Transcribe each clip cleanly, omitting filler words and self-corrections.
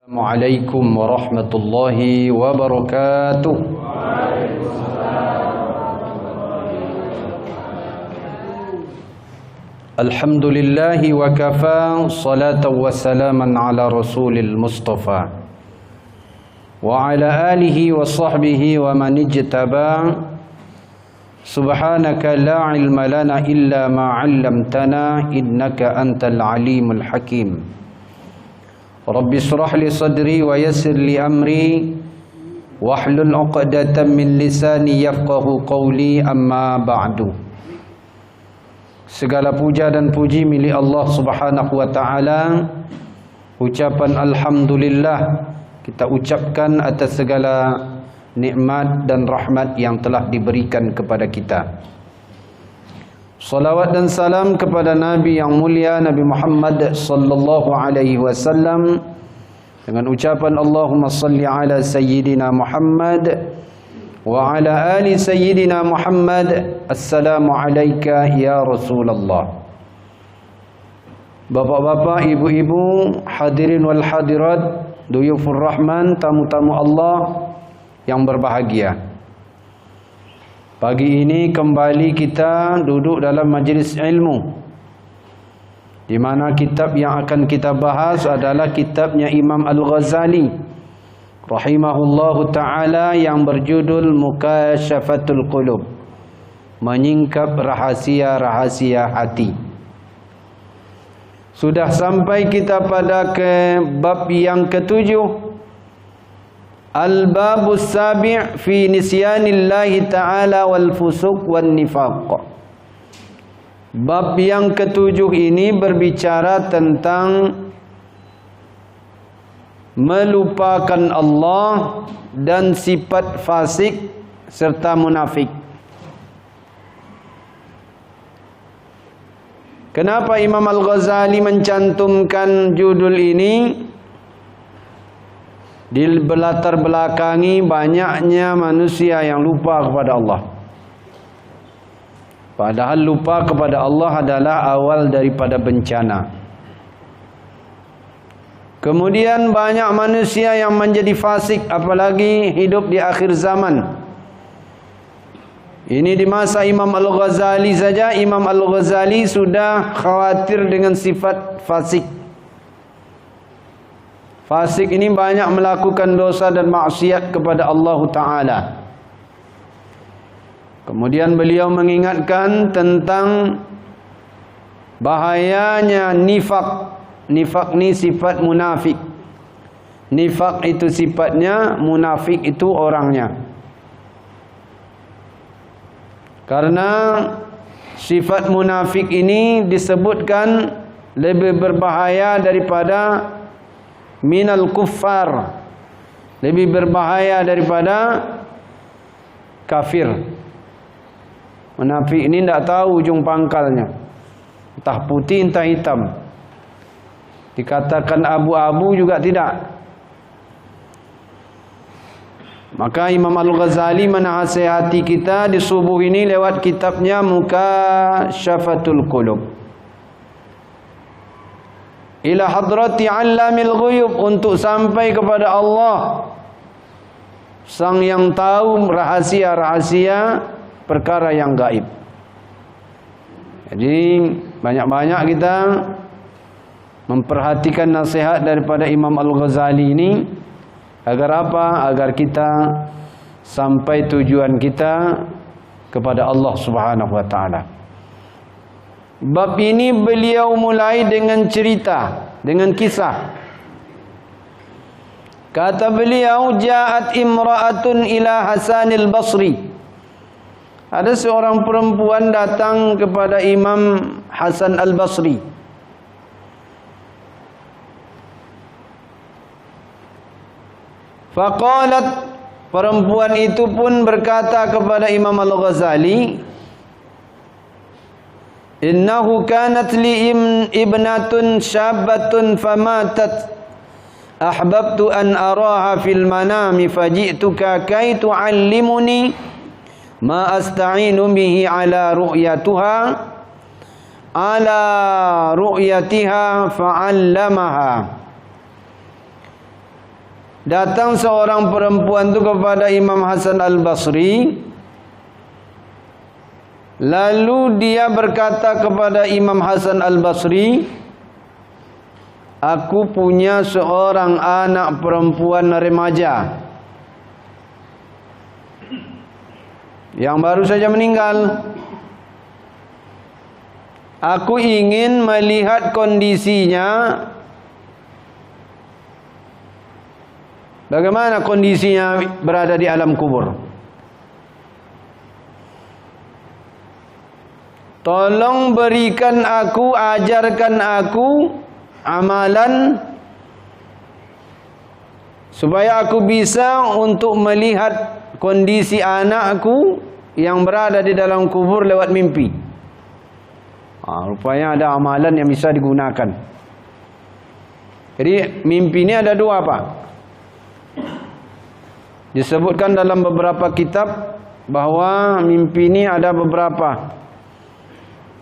Assalamualaikum warahmatullahi wabarakatuh. Alhamdulillahi wa kafa, salatan wa salaman ala rasulil mustafa wa ala alihi wa sahbihi wa man ijtaba. Subhanaka la ilma lana illa ma 'allamtana innaka antal alimul hakim. Rabbi shrah li sadri wa yassir li amri wahlul 'uqdatam min lisani yafqahu qawli, amma ba'du. Segala puja dan puji milik Allah Subhanahu wa taala. Ucapan alhamdulillah kita ucapkan atas segala nikmat dan rahmat yang telah diberikan kepada kita. Salawat dan salam kepada Nabi yang mulia, Nabi Muhammad sallallahu alaihi wasallam, dengan ucapan Allahumma salli ala sayyidina Muhammad wa ala ali sayyidina Muhammad. Assalamu alayka ya Rasulullah. Bapak-bapak, ibu-ibu, hadirin wal hadirat, duyufur rahman, tamu-tamu Allah yang berbahagia. Pagi ini kembali kita duduk dalam majlis ilmu, di mana kitab yang akan kita bahas adalah kitabnya Imam Al-Ghazali rahimahullahu ta'ala yang berjudul Mukasyafatul Qulub, menyingkap rahasia-rahasia hati. Sudah sampai kita pada ke bab yang ketujuh, Al-Babus Sabi' fi nisyanillahi ta'ala wal fusuq wan nifaq. Bab yang ketujuh ini berbicara tentang melupakan Allah dan sifat fasik serta munafik. Kenapa Imam Al-Ghazali mencantumkan judul ini? Di latar belakangi banyaknya manusia yang lupa kepada Allah. Padahal lupa kepada Allah adalah awal daripada bencana. Kemudian banyak manusia yang menjadi fasik, apalagi hidup di akhir zaman. Ini di masa Imam Al-Ghazali saja, Imam Al-Ghazali sudah khawatir dengan sifat fasik. Fasik ini banyak melakukan dosa dan maksiat kepada Allah Ta'ala. Kemudian beliau mengingatkan tentang bahayanya nifak. Nifak ini sifat munafik. Nifak itu sifatnya, munafik itu orangnya. Karena sifat munafik ini disebutkan lebih berbahaya daripada minal kuffar, lebih berbahaya daripada kafir. Munafik ini tidak tahu ujung pangkalnya, entah putih entah hitam. Dikatakan abu-abu juga tidak. Maka Imam Al-Ghazali menasihati kita di subuh ini lewat kitabnya Mukasyafatul Qulub, ila hadrati 'allamil ghuyub, untuk sampai kepada Allah, sang yang tahu rahasia-rahasia perkara yang gaib. Jadi banyak-banyak kita memperhatikan nasihat daripada Imam Al-Ghazali ini. Agar apa? Agar kita sampai tujuan kita kepada Allah Subhanahu wa ta'ala. Bab ini beliau mulai dengan cerita, dengan kisah. Kata beliau, ja'at imra'atun ila Hasanil Basri. Ada seorang perempuan datang kepada Imam Hasan Al-Basri. Faqalat, perempuan itu pun berkata kepada Imam Al-Ghazali, innahu kanat li ibnatun syabbatun famatat, ahbabtu an araha fil manami faji'tuka kay tu'allimuni ma asta'inu bihi ala ru'yatiha fa'allamaha. datang seorang perempuan tu kepada Imam Hasan Al-Basri, lalu dia berkata kepada Imam Hasan Al-Basri, aku punya seorang anak perempuan remaja yang baru saja meninggal. Aku ingin melihat kondisinya, bagaimana kondisinya berada di alam kubur. Tolong berikan aku, ajarkan aku amalan supaya aku bisa untuk melihat kondisi anakku yang berada di dalam kubur lewat mimpi. Rupanya ada amalan yang bisa digunakan. Jadi mimpi ini ada dua, Pak. Disebutkan dalam beberapa kitab bahwa mimpi ini ada beberapa.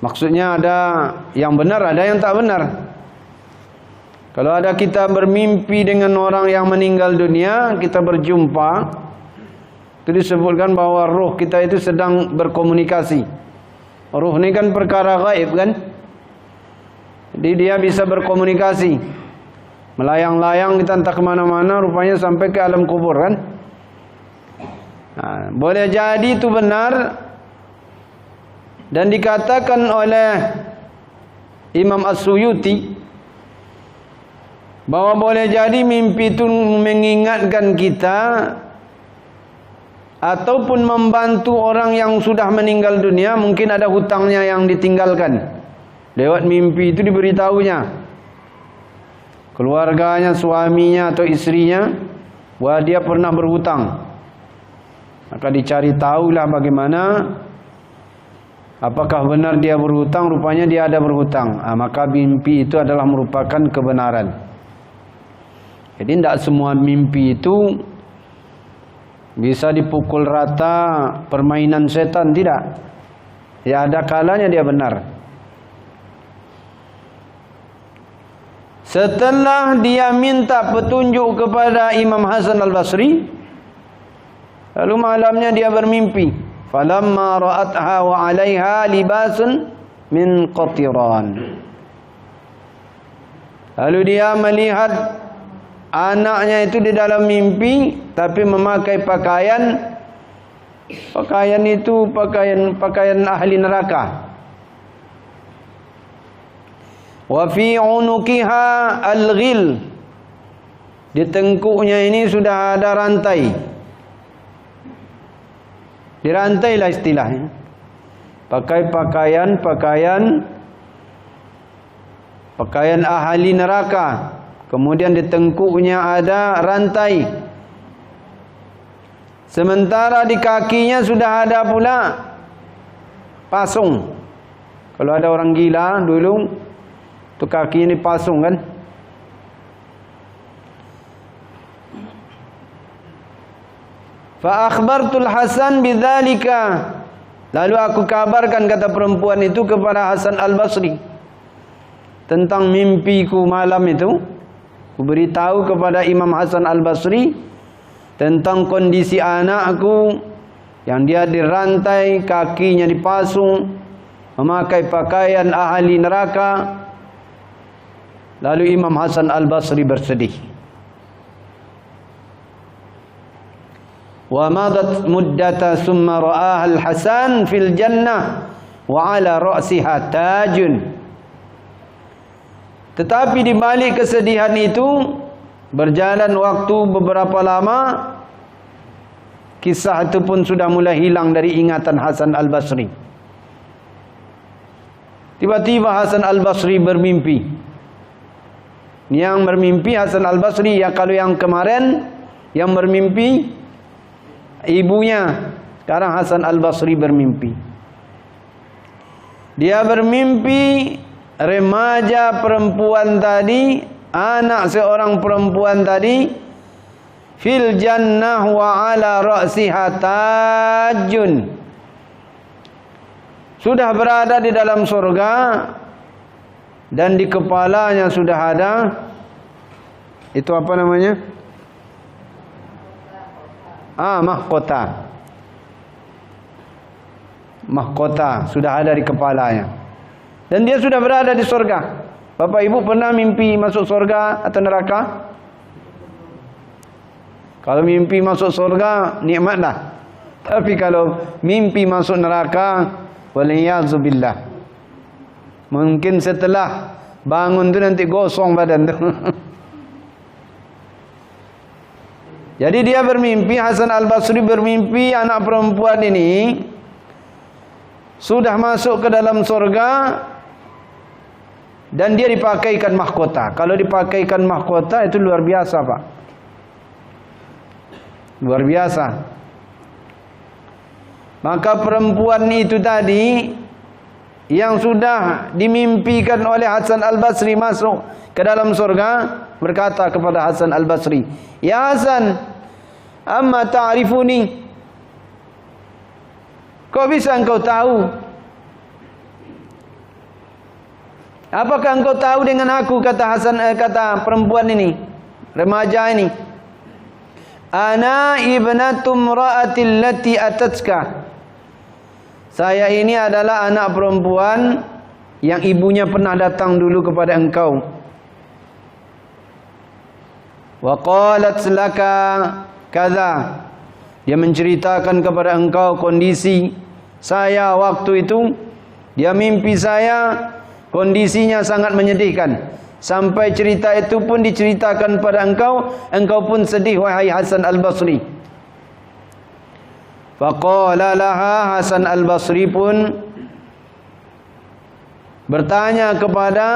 Maksudnya ada yang benar, ada yang tak benar. Kalau ada kita bermimpi dengan orang yang meninggal dunia, kita berjumpa, itu disebutkan bahwa roh kita itu sedang berkomunikasi. Ruh ini kan perkara gaib kan. Jadi dia bisa berkomunikasi, melayang-layang kita entah kemana-mana, rupanya sampai ke alam kubur kan. Boleh jadi itu benar. Dan dikatakan oleh Imam As-Suyuti bahwa boleh jadi mimpi itu mengingatkan kita ataupun membantu orang yang sudah meninggal dunia, mungkin ada hutangnya yang ditinggalkan. Lewat mimpi itu diberitahunya, keluarganya, suaminya atau istrinya, bahwa dia pernah berhutang. Maka dicari tahulah bagaimana, apakah benar dia berhutang. Rupanya dia ada berhutang. Maka mimpi itu adalah merupakan kebenaran. Jadi tidak semua mimpi itu bisa dipukul rata permainan setan, tidak. Ya ada kalanya dia benar. Setelah dia minta petunjuk kepada Imam Hasan Al-Basri, lalu malamnya dia bermimpi. Falamma ra'atha wa 'alaiha libasun min qatiran. Lalu dia melihat anaknya itu di dalam mimpi, tapi memakai pakaian itu pakaian ahli neraka. Wa fi 'unuqiha al-ghil. Di tengkuknya ini sudah ada rantai. Dirantailah istilahnya. Pakai pakaian ahli neraka. Kemudian di tengkuknya ada rantai. Sementara di kakinya sudah ada pula pasung. Kalau ada orang gila dulu, tu kakinya dipasung kan. Fa akhbartul Hasan bidzalika. Lalu aku kabarkan, kata perempuan itu, kepada Hasan Al-Basri tentang mimpiku malam itu. Aku beritahu kepada Imam Hasan Al-Basri tentang kondisi anakku yang dia dirantai, kakinya dipasung, memakai pakaian ahli neraka. Lalu Imam Hasan Al-Basri bersedih. Wa madat muddata summa ra'aha al-Hasan fil jannah wa ala ra'siha tajun. Tetapi di balik kesedihan itu, berjalan waktu beberapa lama, kisah itu pun sudah mulai hilang dari ingatan Hasan Al-Basri. Tiba-tiba Hasan Al-Basri bermimpi. Yang bermimpi Hasan Al-Basri, ya kalau yang kemarin yang bermimpi ibunya, sekarang Hasan Al-Basri bermimpi. Dia bermimpi remaja perempuan tadi, anak seorang perempuan tadi, fil jannah wa ala ra'siha tajun, sudah berada di dalam surga dan di kepalanya sudah ada itu apa namanya? Mahkota. Mahkota sudah ada di kepalanya. Dan dia sudah berada di surga. Bapak Ibu pernah mimpi masuk surga atau neraka? Kalau mimpi masuk surga, nikmatlah. Tapi kalau mimpi masuk neraka, waliyazubillah, mungkin setelah bangun tu nanti gosong badan tu. Jadi dia bermimpi, Hasan Al-Basri bermimpi anak perempuan ini sudah masuk ke dalam surga dan dia dipakaikan mahkota. Kalau dipakaikan mahkota itu luar biasa, Pak. Luar biasa. Maka perempuan itu tadi yang sudah dimimpikan oleh Hasan Al-Basri masuk ke dalam surga berkata kepada Hasan Al-Basri, "Ya Hasan, amma ta'rifuni?" Kok bisa engkau tahu? Apakah engkau tahu dengan aku, kata Hasan, kata perempuan ini, remaja ini. Ana ibnatu imra'atil lati atatka. Saya ini adalah anak perempuan yang ibunya pernah datang dulu kepada engkau. Wa qalat laka kaza. Dia menceritakan kepada engkau kondisi saya waktu itu. Dia mimpi saya, kondisinya sangat menyedihkan. Sampai cerita itu pun diceritakan pada engkau, engkau pun sedih wahai Hasan Al-Basri. Faqala laha, Hasan Al-Basri pun bertanya kepada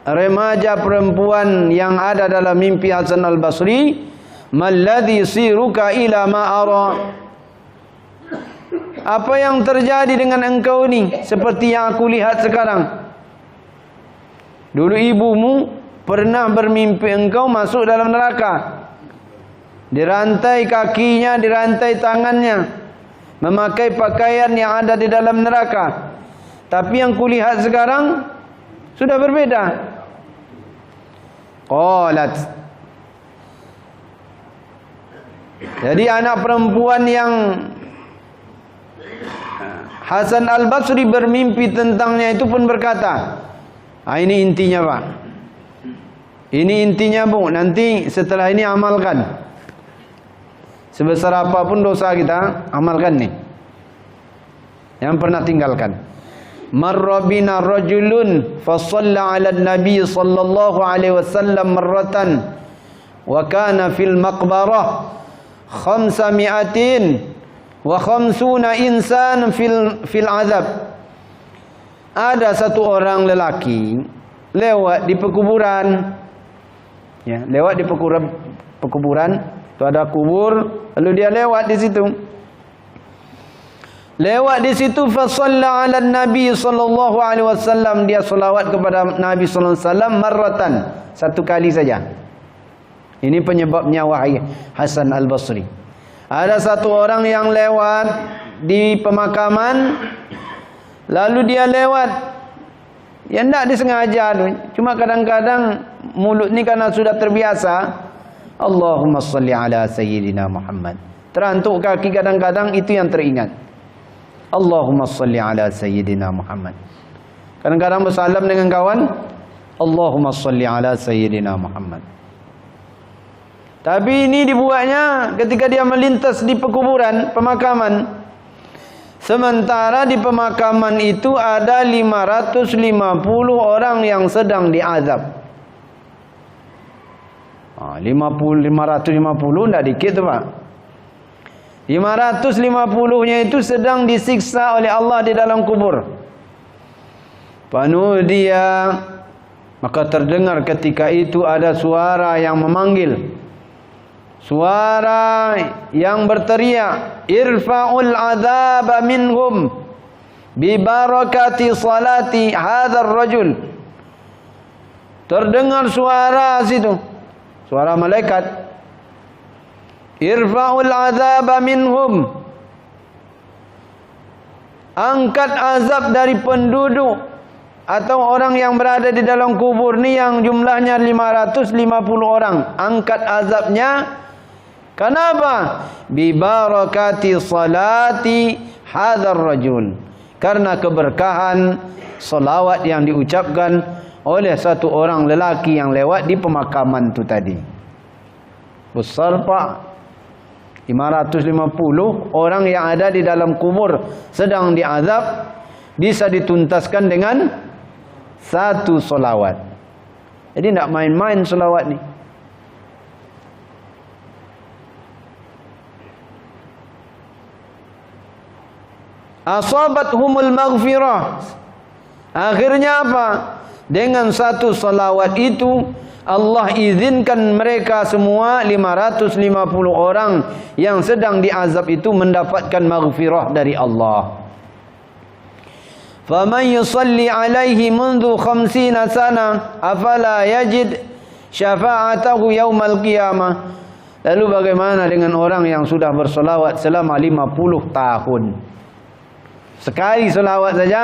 remaja perempuan yang ada dalam mimpi Hasan Al-Basri, "Malladhi siruka ila ma ara?" Apa yang terjadi dengan engkau ni seperti yang aku lihat sekarang? Dulu ibumu pernah bermimpi engkau masuk dalam neraka. Dirantai kakinya, dirantai tangannya, memakai pakaian yang ada di dalam neraka. Tapi yang kulihat sekarang sudah berbeda. Qalat. Jadi anak perempuan yang Hasan Al-Basri bermimpi tentangnya itu pun berkata, ini intinya, Pak. Ini intinya, Bu. Nanti setelah ini amalkan. Sebesar apapun dosa kita, amalkan nih. Yang pernah tinggalkan. Marra bina rajulun fa shalla 'ala an-nabi sallallahu alaihi wasallam marratan wa kana fil maqbarah 500 wa 50 insan fil azab. Ada satu orang lelaki lewat di pekuburan. Ya, lewat di pekuburan. Itu ada kubur, lalu dia lewat di situ. Lewat di situ fa shalla 'ala nabi sallallahu alaihi wasallam, dia selawat kepada Nabi sallallahu alaihi wasallam marratan, satu kali saja. Ini penyebabnya wahai Hasan Al-Basri. Ada satu orang yang lewat di pemakaman, lalu dia lewat, ya tidak disengaja, cuma kadang-kadang mulut ni karena sudah terbiasa, Allahumma salli ala sayyidina Muhammad, terantuk kaki kadang-kadang itu yang teringat, Allahumma salli ala sayyidina Muhammad. Kadang-kadang bersalam dengan kawan, Allahumma salli ala sayyidina Muhammad. Tapi ini dibuatnya ketika dia melintas di pekuburan, pemakaman. Sementara di pemakaman itu ada 550 orang yang sedang diazab. 550 tidak dikit tu, Pak. 550-nya itu sedang disiksa oleh Allah di dalam kubur. Panudia, maka terdengar ketika itu ada suara yang memanggil. Suara yang berteriak, irfa'ul azaba minhum bi barakati salati hadzal rajul. Terdengar suara situ, suara malaikat, irfa'ul azaba minhum, angkat azab dari penduduk atau orang yang berada di dalam kubur ni yang jumlahnya 550 orang. Angkat azabnya Kenapa? Bi barakati salati hadzal rajul. Karena keberkahan selawat yang diucapkan oleh satu orang lelaki yang lewat di pemakaman tu tadi. Besar Pak. 550 orang yang ada di dalam kubur sedang diazab bisa dituntaskan dengan satu solawat. Jadi tidak main-main solawat ni. Asabathumul maghfirah. Akhirnya apa? Dengan satu salawat itu Allah izinkan mereka semua 550 orang yang sedang diazab itu mendapatkan maghfirah dari Allah. Faman yusalli alaihi mundu 50 sana afala yajid syafa'atahu yaumal qiyamah. Lalu bagaimana dengan orang yang sudah bersolawat selama 50 tahun? Sekali solawat saja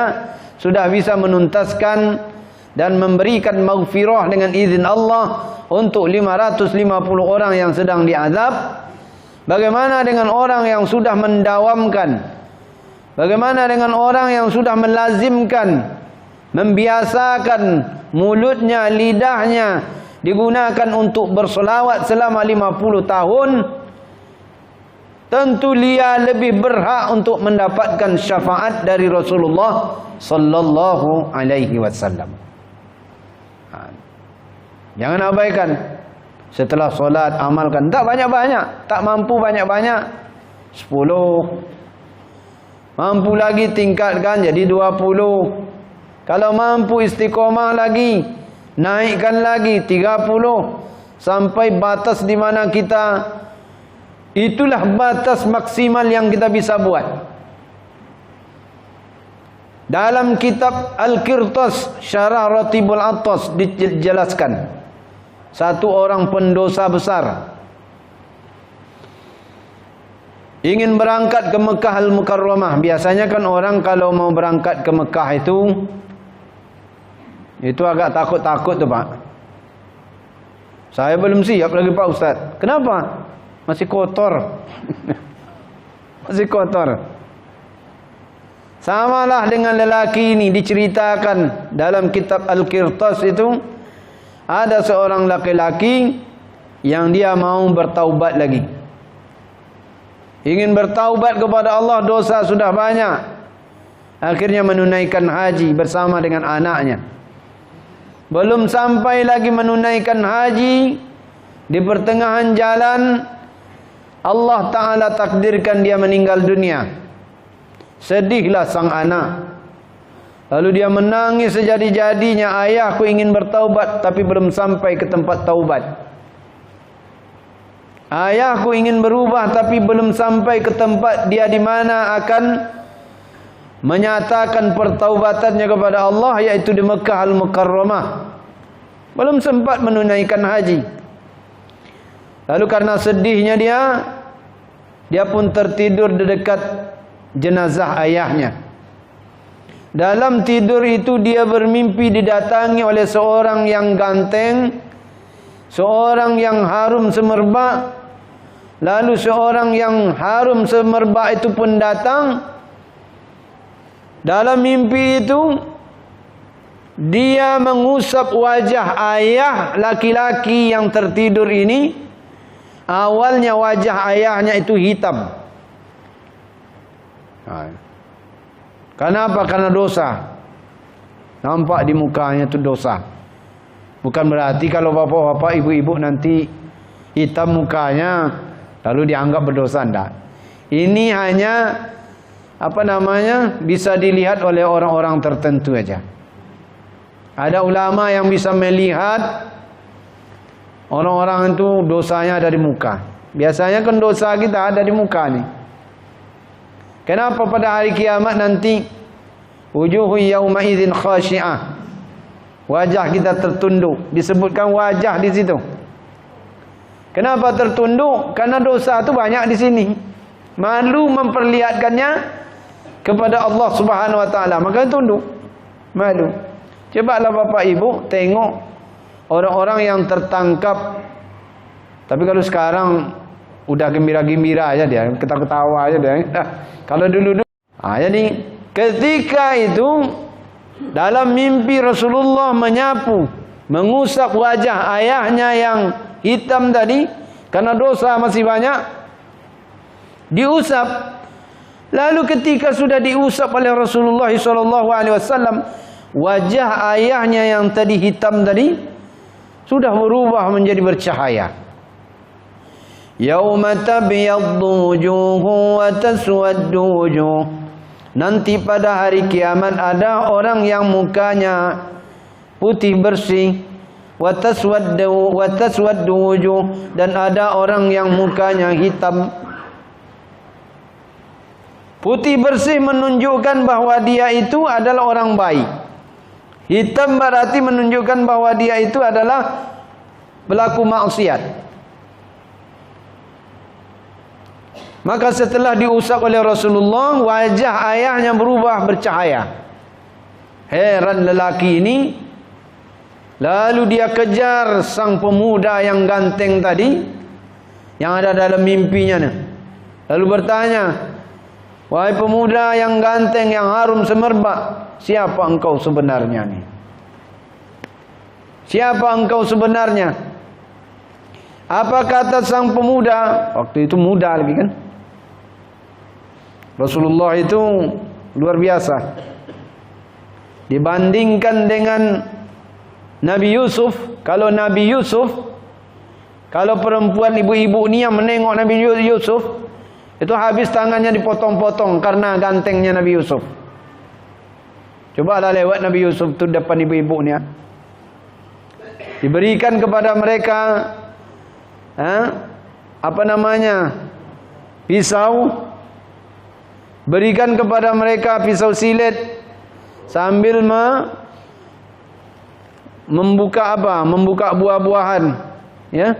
sudah bisa menuntaskan dan memberikan maghfirah dengan izin Allah untuk 550 orang yang sedang diazab. Bagaimana dengan orang yang sudah mendawamkan? Bagaimana dengan orang yang sudah melazimkan, membiasakan mulutnya, lidahnya digunakan untuk bersolawat selama 50 tahun? Tentu dia lebih berhak untuk mendapatkan syafaat dari Rasulullah sallallahu alaihi wasallam. Jangan abaikan. Setelah solat amalkan. Tak banyak-banyak, tak mampu banyak-banyak, 10. Mampu lagi tingkatkan jadi 20. Kalau mampu istiqomah lagi, naikkan lagi 30 sampai batas di mana kita, itulah batas maksimal yang kita bisa buat. Dalam kitab Al-Qirtas Syarah Ratibul Attas dijelaskan, satu orang pendosa besar ingin berangkat ke Mekah Al-Mukarramah. Biasanya kan orang kalau mau berangkat ke Mekah itu agak takut-takut tu Pak. Saya belum siap lagi Pak Ustaz. Kenapa? Masih kotor. Masih kotor. Samalah dengan lelaki ini, diceritakan dalam kitab Al-Qirtas itu, ada seorang laki-laki yang dia mau bertaubat lagi. Ingin bertaubat kepada Allah, dosa sudah banyak. Akhirnya menunaikan haji bersama dengan anaknya. Belum sampai lagi menunaikan haji, di pertengahan jalan Allah Ta'ala takdirkan dia meninggal dunia. Sedihlah sang anak. Lalu dia menangis sejadi-jadinya, ayahku ingin bertaubat tapi belum sampai ke tempat taubat. Ayahku ingin berubah tapi belum sampai ke tempat dia di mana akan menyatakan pertaubatannya kepada Allah, yaitu di Mekah Al-Mukarramah. Belum sempat menunaikan haji. Lalu karena sedihnya dia pun tertidur di dekat jenazah ayahnya. Dalam tidur itu dia bermimpi didatangi oleh seorang yang ganteng, seorang yang harum semerbak. Lalu seorang yang harum semerbak itu pun datang. Dalam mimpi itu dia mengusap wajah ayah laki-laki yang tertidur ini. Awalnya wajah ayahnya itu hitam. Kenapa? Karena dosa. Nampak di mukanya itu dosa. Bukan berarti kalau bapak-bapak, ibu-ibu nanti hitam mukanya lalu dianggap berdosa, enggak. Ini hanya bisa dilihat oleh orang-orang tertentu aja. Ada ulama yang bisa melihat orang-orang itu dosanya ada di muka. Biasanya kan dosa kita ada di muka nih. Kenapa pada hari kiamat nanti wujuhu yauma idzin khashi'ah, wajah kita tertunduk, disebutkan wajah di situ. Kenapa tertunduk? Karena dosa itu banyak di sini. Malu memperlihatkannya kepada Allah Subhanahu wa taala, maka tunduk. Malu. Cobalah Bapak Ibu tengok orang-orang yang tertangkap. Tapi kalau sekarang udah gembira-gembira aja dia, ketawa-ketawa aja dia. Kalau dulu jadi ketika itu dalam mimpi Rasulullah menyapu, mengusap wajah ayahnya yang hitam tadi karena dosa masih banyak, diusap. Lalu ketika sudah diusap oleh Rasulullah SAW, wajah ayahnya yang tadi hitam tadi sudah berubah menjadi bercahaya. Yauma tabyaddu wujuhu wa taswaddu wujuh. Nanti pada hari kiamat ada orang yang mukanya putih bersih, wa taswaddu wujuh, dan ada orang yang mukanya hitam. Putih bersih menunjukkan bahwa dia itu adalah orang baik. Hitam berarti menunjukkan bahwa dia itu adalah pelaku maksiat. Maka setelah diusap oleh Rasulullah, wajah ayahnya berubah bercahaya. Heran lelaki ini. Lalu dia kejar sang pemuda yang ganteng tadi, yang ada dalam mimpinya. Lalu bertanya, wahai pemuda yang ganteng, yang harum semerbak, siapa engkau sebenarnya nih? Siapa engkau sebenarnya? Apa kata sang pemuda? Waktu itu muda lagi kan? Rasulullah itu luar biasa. Dibandingkan dengan Nabi Yusuf, kalau Nabi Yusuf, kalau perempuan ibu-ibu ni yang menengok Nabi Yusuf, itu habis tangannya dipotong-potong karena gantengnya Nabi Yusuf. Cobalah lewat Nabi Yusuf tu depan ibu-ibu ni. Diberikan kepada mereka pisau. Berikan kepada mereka pisau silet sambil membuka buah-buahan, ya.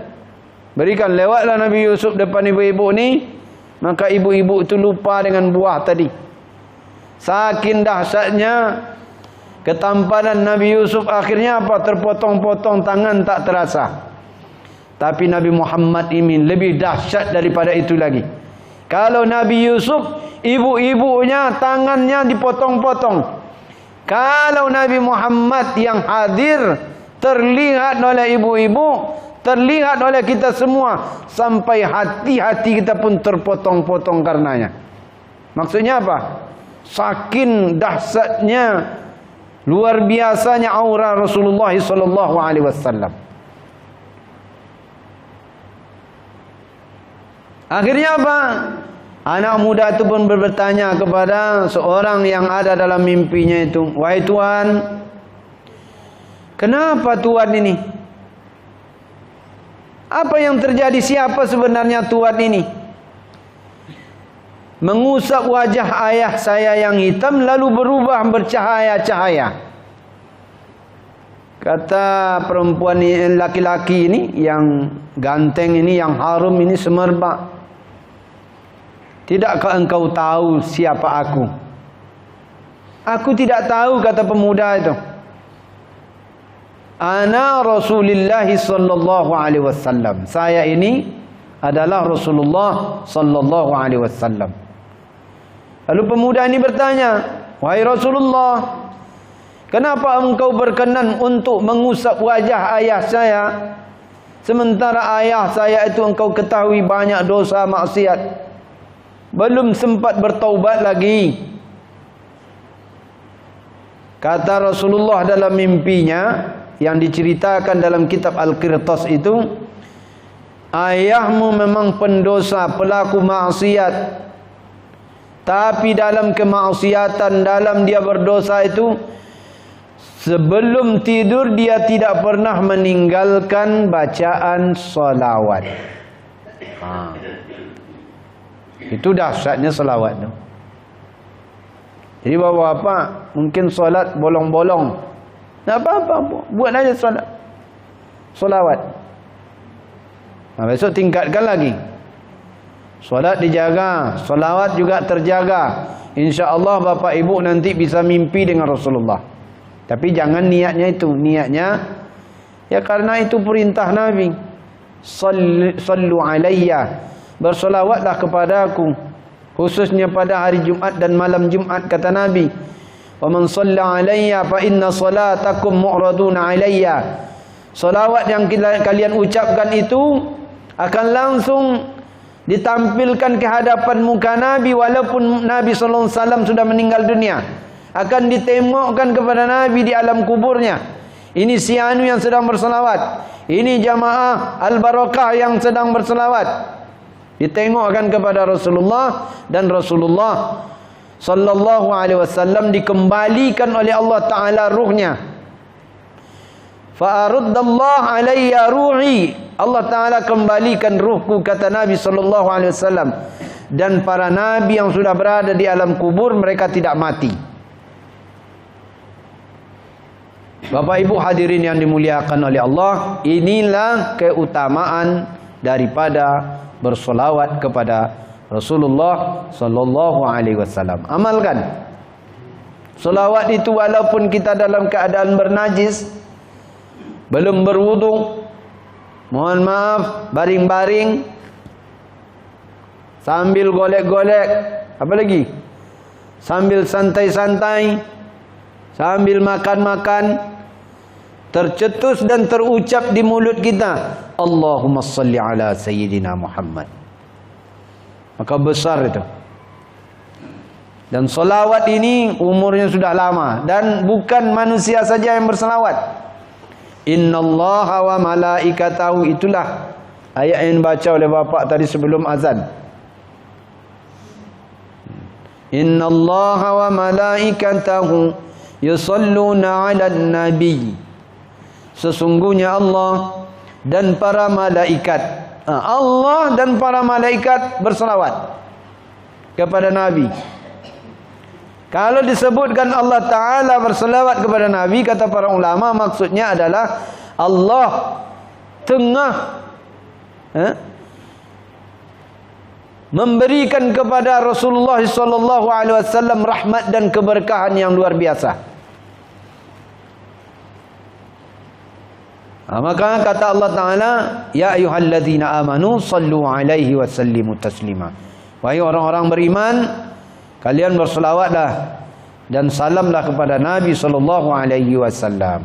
Berikan, lewatlah Nabi Yusuf depan ibu-ibu ni, maka ibu-ibu itu lupa dengan buah tadi. Saking dahsyatnya ketampanan Nabi Yusuf, akhirnya apa? Terpotong-potong tangan tak terasa. Tapi Nabi Muhammad ini lebih dahsyat daripada itu lagi. Kalau Nabi Yusuf, ibu-ibunya tangannya dipotong-potong. Kalau Nabi Muhammad yang hadir, terlihat oleh ibu-ibu, terlihat oleh kita semua, sampai hati-hati kita pun terpotong-potong karenanya. Maksudnya apa? Saking dahsyatnya, luar biasanya aura Rasulullah SAW. Akhirnya apa? Anak muda itu pun bertanya kepada seorang yang ada dalam mimpinya itu, wahai Tuan, kenapa Tuan ini? Apa yang terjadi? Siapa sebenarnya Tuan ini? Mengusap wajah ayah saya yang hitam lalu berubah bercahaya-cahaya. Kata perempuan ini, laki-laki ini yang ganteng ini, yang harum ini, semerbak, tidakkah engkau tahu siapa aku? Aku tidak tahu, kata pemuda itu. Ana Rasulullah sallallahu alaihi wasallam. Saya ini adalah Rasulullah sallallahu alaihi wasallam. Lalu pemuda ini bertanya, wahai Rasulullah, kenapa engkau berkenan untuk mengusap wajah ayah saya, sementara ayah saya itu engkau ketahui banyak dosa maksiat, belum sempat bertaubat lagi? Kata Rasulullah dalam mimpinya yang diceritakan dalam kitab Al-Qirtas itu, ayahmu memang pendosa, pelaku maksiat, tapi dalam kemaksiatan, dalam dia berdosa itu, sebelum tidur dia tidak pernah meninggalkan bacaan salawat. Itu dahsyatnya salawat tu. Jadi bapak-bapak mungkin solat bolong-bolong, tak apa-apa, buat aja solat salawat. Besok tingkatkan lagi. Solat dijaga, salawat juga terjaga. InsyaAllah bapak ibu nanti bisa mimpi dengan Rasulullah. Tapi jangan niatnya itu. Niatnya ya karena itu perintah Nabi. Sallu alayya bersolawatlah kepada aku, khususnya pada hari Jumaat dan malam Jumaat, kata Nabi. Wa man shalla alayya fa inna salatakum mu'raduna alayya. Solawat yang kalian ucapkan itu akan langsung ditampilkan ke hadapan muka Nabi walaupun Nabi sallallahu alaihi wasallam sudah meninggal dunia. Akan ditengokkan kepada Nabi di alam kuburnya. Ini si anu yang sedang bersolawat. Ini jamaah al-barakah yang sedang bersolawat. Ditengokkan kepada Rasulullah, dan Rasulullah sallallahu alaihi wasallam dikembalikan oleh Allah Ta'ala ruhnya. Fa'aruddallah alayya ruhi. Allah Ta'ala kembalikan ruhku, kata Nabi sallallahu alaihi wasallam. Dan para nabi yang sudah berada di alam kubur, mereka tidak mati. Bapak Ibu hadirin yang dimuliakan oleh Allah, inilah keutamaan daripada bersolawat kepada Rasulullah sallallahu alaihi wasallam. Amalkan solawat itu walaupun kita dalam keadaan bernajis, belum berwudu, mohon maaf, baring-baring, sambil golek-golek, apa lagi? Sambil santai-santai, sambil makan-makan, tercetus dan terucap di mulut kita, Allahumma salli ala Sayyidina Muhammad. Maka besar itu. Dan solawat ini umurnya sudah lama, dan bukan manusia saja yang bersolawat. Innallaha wa malaikatahu, itulah ayat yang dibaca oleh bapak tadi sebelum azan. Innallaha wa malaikatahu yusalluna 'alan nabi. Sesungguhnya Allah dan para malaikat, Allah dan para malaikat berselawat kepada Nabi. Kalau disebutkan Allah Ta'ala berselawat kepada Nabi, kata para ulama, maksudnya adalah Allah tengah memberikan kepada Rasulullah SAW rahmat dan keberkahan yang luar biasa. Maka kata Allah Ta'ala, ya ayyuhalladzina amanu sallu alaihi wa sallimu taslima. Wahai orang-orang beriman, kalian berselawatlah dan salamlah kepada Nabi sallallahu alaihi wasallam.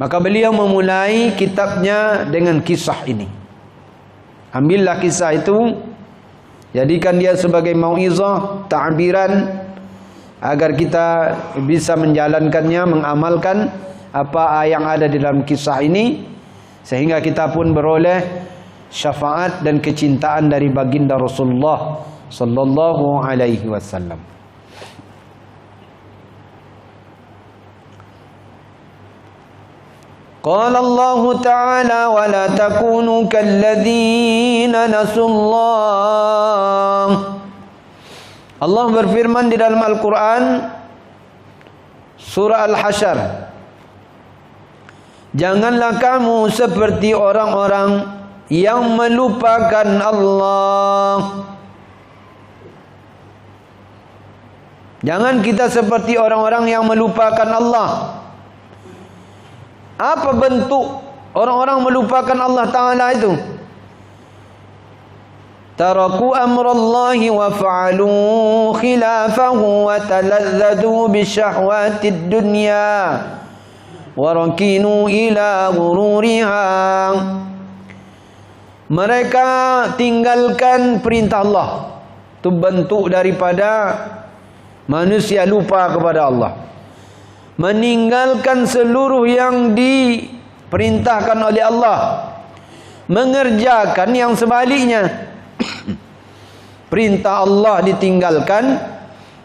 Maka beliau memulai kitabnya dengan kisah ini. Ambillah kisah itu, jadikan dia sebagai mauizah, ta'biran, agar kita bisa menjalankannya, mengamalkan apa yang ada di dalam kisah ini, sehingga kita pun beroleh syafaat dan kecintaan dari baginda Rasulullah sallallahu alaihi wasallam. Qala Allah Ta'ala wa la takunu kalladzina nasullah. Allah berfirman di dalam Al-Quran surah Al-Hasyr, janganlah kamu seperti orang-orang yang melupakan Allah. Jangan kita seperti orang-orang yang melupakan Allah. Apa bentuk orang-orang melupakan Allah Ta'ala itu? Taraku amrallahi wa fa'alu khilafahu wa taladzadu bisyahwatid dunya wa rakinu ila ghururiha. Mereka tinggalkan perintah Allah. Itu bentuk daripada manusia lupa kepada Allah. Meninggalkan seluruh yang diperintahkan oleh Allah, mengerjakan yang sebaliknya. Perintah Allah ditinggalkan,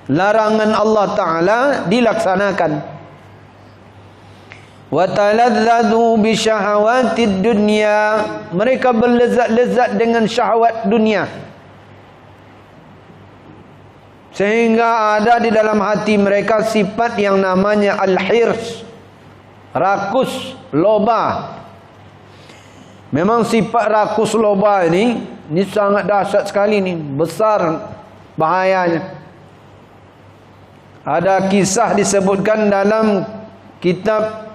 larangan Allah Ta'ala dilaksanakan. Wa taladzadu bi syahawatid dunya. Mereka berlezat-lezat dengan syahwat dunia, sehingga ada di dalam hati mereka sifat yang namanya al-hirs, rakus, loba. Memang sifat rakus loba ini sangat dahsyat sekali ni, besar bahayanya. Ada kisah disebutkan dalam kitab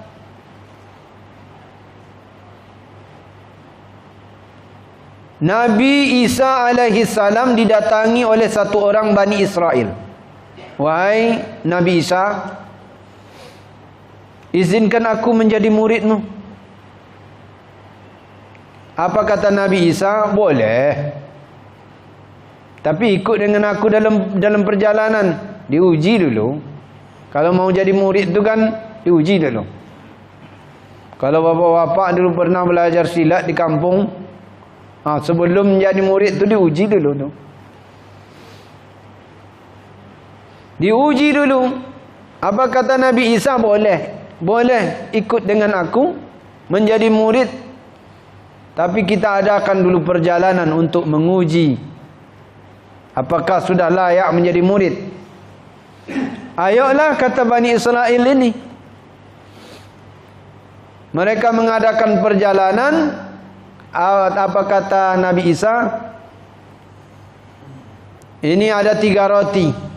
Nabi Isa alaihi salam didatangi oleh satu orang Bani Israel. Wahai Nabi Isa, izinkan aku menjadi muridmu. Apa kata Nabi Isa? Boleh. Tapi ikut dengan aku dalam perjalanan. Diuji dulu. Kalau mau jadi murid tu kan diuji dulu. Kalau bapak-bapak dulu pernah belajar silat di kampung, sebelum menjadi murid tu diuji dulu tu. Diuji dulu. Apa kata Nabi Isa? Boleh. Boleh ikut dengan aku menjadi murid. Tapi kita adakan dulu perjalanan untuk menguji apakah sudah layak menjadi murid. Ayolah, kata Bani Israel ini. Mereka mengadakan perjalanan. Apa kata Nabi Isa? Ini ada 3 roti.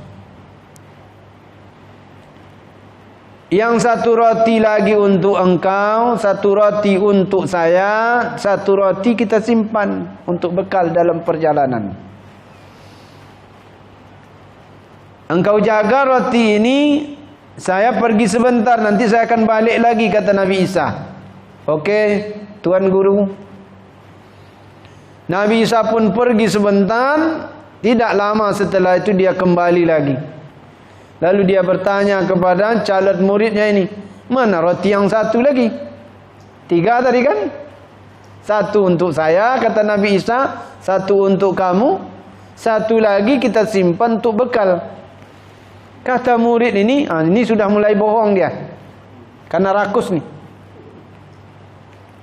Yang 1 roti lagi untuk engkau, 1 roti untuk saya, 1 roti kita simpan untuk bekal dalam perjalanan. Engkau jaga roti ini, saya pergi sebentar, nanti saya akan balik lagi, kata Nabi Isa. Okey, Tuan Guru. Nabi Isa pun pergi sebentar. Tidak lama setelah itu dia kembali lagi. Lalu dia bertanya kepada calon muridnya ini, mana roti yang 1 lagi? 3 tadi kan? 1 untuk saya, kata Nabi Isa, 1 untuk kamu, 1 lagi kita simpan untuk bekal. Kata murid ini sudah mulai bohong dia. Karena rakus nih.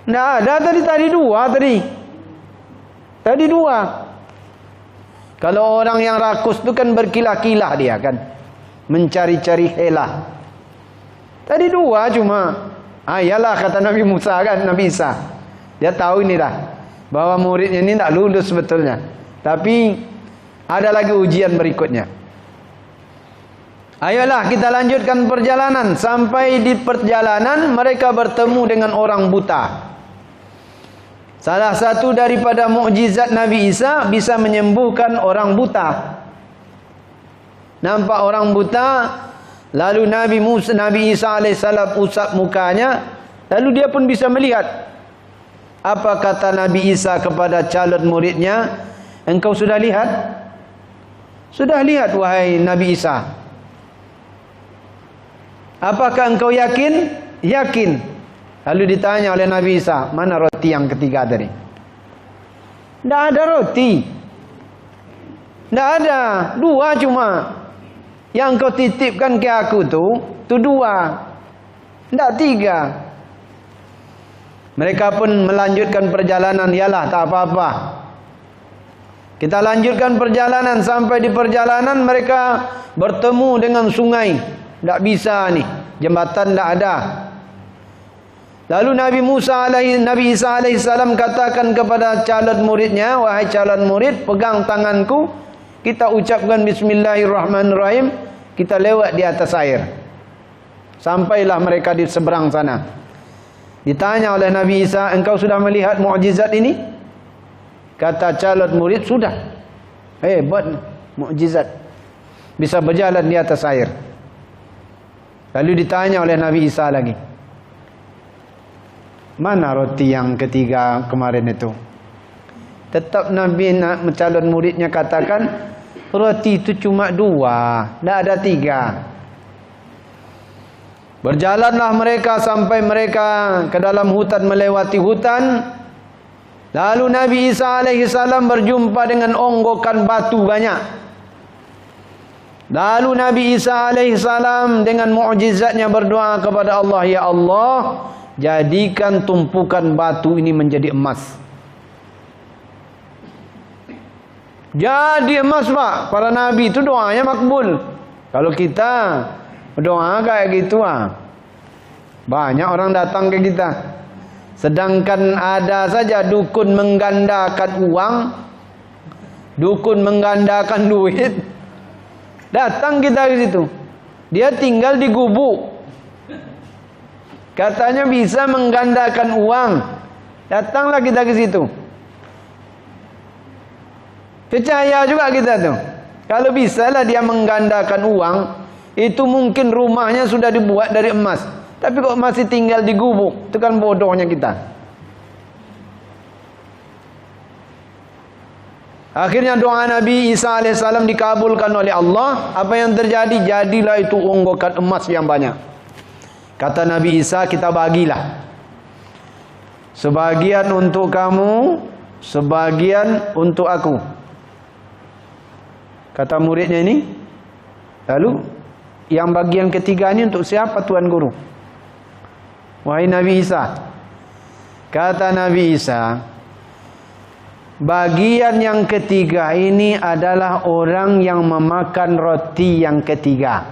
Tidak ada tadi 2 tadi. Tadi 2. Kalau orang yang rakus itu kan berkilah-kilah dia kan. Mencari-cari helah. Tadi 2 cuma. Iyalah kata Nabi Musa kan, Nabi Isa. Dia tahu ini dah. Bahwa muridnya ini tidak lulus sebetulnya. Tapi ada lagi ujian berikutnya. Ayolah kita lanjutkan perjalanan. Sampai di perjalanan mereka bertemu dengan orang buta. Salah satu daripada mukjizat Nabi Isa bisa menyembuhkan orang buta. Nampak orang buta, lalu Nabi Isa alaihissalam usap mukanya, lalu dia pun bisa melihat. Apa kata Nabi Isa kepada calon muridnya? Engkau sudah lihat? Sudah lihat wahai Nabi Isa. Apakah engkau yakin? Yakin. Lalu ditanya oleh Nabi Isa, mana roti yang ketiga tadi? Tidak ada roti. Tidak ada. 2 cuma. Yang kau titipkan ke aku tu 2. Tidak 3. Mereka pun melanjutkan perjalanan. Yalah, tak apa-apa. Kita lanjutkan perjalanan. Sampai di perjalanan mereka bertemu dengan sungai. Tak bisa ni, jembatan tak ada. Lalu Nabi Isa alaihissalam katakan kepada calon muridnya, wahai calon murid, pegang tanganku, kita ucapkan bismillahirrahmanirrahim, kita lewat di atas air. Sampailah mereka di seberang sana. Ditanya oleh Nabi Isa, engkau sudah melihat mukjizat ini? Kata calon murid, sudah. Hebat mukjizat. Bisa berjalan di atas air. Lalu ditanya oleh Nabi Isa lagi, mana roti yang ketiga kemarin itu? Tetap Nabi calon muridnya katakan, roti itu cuma 2, tidak ada 3. Berjalanlah mereka sampai mereka ke dalam hutan, melewati hutan. Lalu Nabi Isa alaihissalam berjumpa dengan onggokan batu banyak. Lalu Nabi Isa alaihissalam dengan mukjizatnya berdoa kepada Allah, ya Allah, jadikan tumpukan batu ini menjadi emas. Jadi emas pak. Para Nabi itu doanya makbul. Kalau kita doa kayak gitu banyak orang datang ke kita. Sedangkan ada saja dukun menggandakan uang, dukun menggandakan duit. Datang kita ke situ. Dia tinggal di gubuk. Katanya bisa menggandakan uang. Datanglah kita ke situ. Percaya juga kita tuh. Kalau bisalah dia menggandakan uang, itu mungkin rumahnya sudah dibuat dari emas, tapi kok masih tinggal di gubuk. Itu kan bodohnya kita. Akhirnya doa Nabi Isa alaihissalam dikabulkan oleh Allah. Apa yang terjadi? Jadilah itu onggokan emas yang banyak. Kata Nabi Isa, kita bagilah. Sebagian untuk kamu, sebagian untuk aku. Kata muridnya ini. Lalu yang bagian ketiga ini untuk siapa Tuan Guru? Wahai Nabi Isa. Kata Nabi Isa, bagian yang ketiga ini adalah orang yang memakan roti yang ketiga.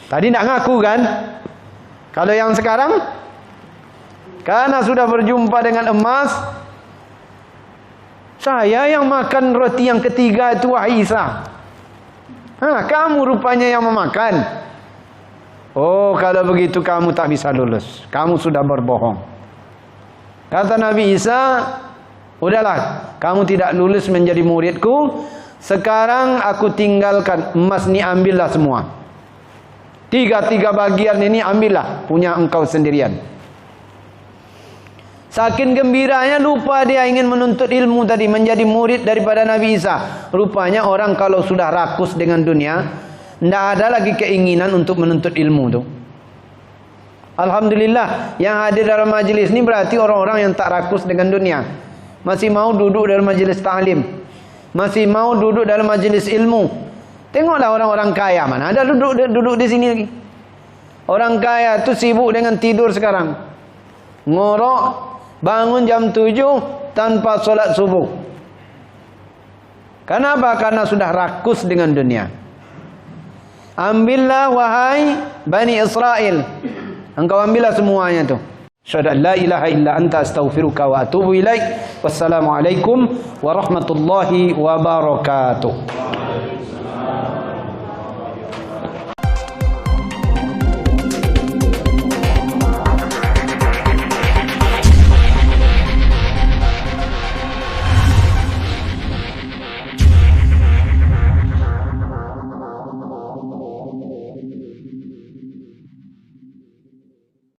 Tadi nak ngaku kan? Kalau yang sekarang, karena sudah berjumpa dengan emas, saya yang makan roti yang ketiga itu wahai Isa. Kamu rupanya yang memakan. Oh, kalau begitu kamu tak bisa lulus. Kamu sudah berbohong. Kata Nabi Isa, udahlah, kamu tidak lulus menjadi muridku. Sekarang aku tinggalkan emas ni, ambillah semua. Tiga bagian ini ambillah, punya engkau sendirian. Saking gembiranya lupa dia ingin menuntut ilmu tadi, menjadi murid daripada Nabi Isa. Rupanya orang kalau sudah rakus dengan dunia, tidak ada lagi keinginan untuk menuntut ilmu tu. Alhamdulillah, yang hadir dalam majlis ni berarti orang-orang yang tak rakus dengan dunia. Masih mau duduk dalam majlis ta'lim, masih mau duduk dalam majlis ilmu. Tengoklah orang-orang kaya, mana ada duduk di sini lagi. Orang kaya tu sibuk dengan tidur sekarang. Ngorok, bangun jam 7 tanpa solat subuh. Kenapa? Karena sudah rakus dengan dunia. Ambillah wahai Bani Israel, engkau ambillah semuanya tu. Asyhadu an la ilaha illa anta astaghfiruka wa atubu ilaik. Wassalamualaikum warahmatullahi wabarakatuh.